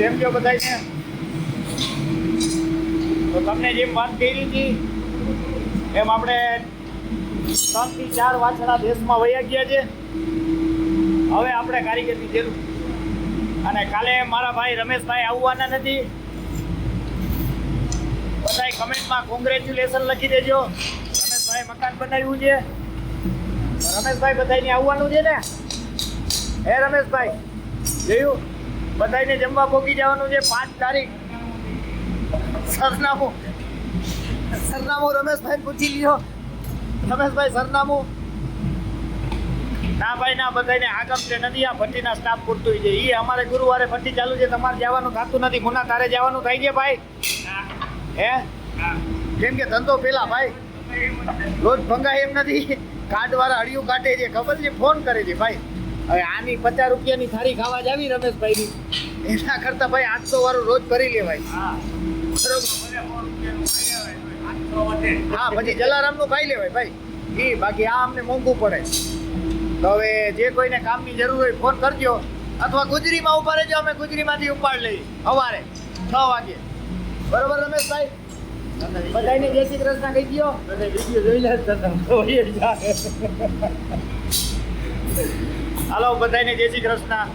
કેમ છો બધાને? તો તમને જેમ વાત કરી હતી એમ આપણે 3 થી 4 વાછડા દેશમાં વયા ગયા છે. હવે આપણે કારીગરની જરૂર. અને કાલે મારા ભાઈ રમેશભાઈ આવવાના નથી. બધાય કમેન્ટમાં કોંગ્રેચ્યુલેશન લખી દેજો. રમેશભાઈ મકાન બનાવ્યું છે. રમેશભાઈ બધાને આવવાનું છે ને? હે રમેશભાઈ જોયું? બધાને જમવા પહોંચી જવાનું છે 5 તારીખ. સરનામું રમેશભાઈ પૂછી લ્યો. રમેશભાઈ સરનામું ના ભાઈ ના, બધાને આગમ છે નથી. આ ભઠ્ઠીના સ્ટાફ પૂરતું છે. એ અમારે ગુરુવારે ભઠ્ઠી ચાલુ છે, તમારે જવાનું થતું નથી. મુના તારે જવાનું થાય છે ભાઈ? હે કેમ કે ધંધો પેલા ભાઈ રોજ ભંગાય એમ નથી. કાર્ડવાળા હળિયું કાઢે છે, ખબર છે, ફોન કરે છે ભાઈ. હવે આની 50 રૂપિયાની થાળી ખાવા જ આવી રમેશભાઈની, એના કરતા ભાઈ 800 વાળું રોજ કરી લેવાય. હા પછી જલારામનું ખાઈ લેવાય ભાઈ. એ બાકી આ અમને મોંઘું પડે. તો હવે જે કોઈને કામની જરૂર હોય ફોન કરજો, અથવા ગુજરીમાં ઉભા રહેજો, અમે ગુજરીમાંથી ઉપાડ લઈએ સવારે 6 વાગે. બરોબર રમેશભાઈ? બધાને જય શ્રી કૃષ્ણ કહી દો. વિડીયો જોઈ લે. હાલો બધાને જય શ્રી કૃષ્ણ.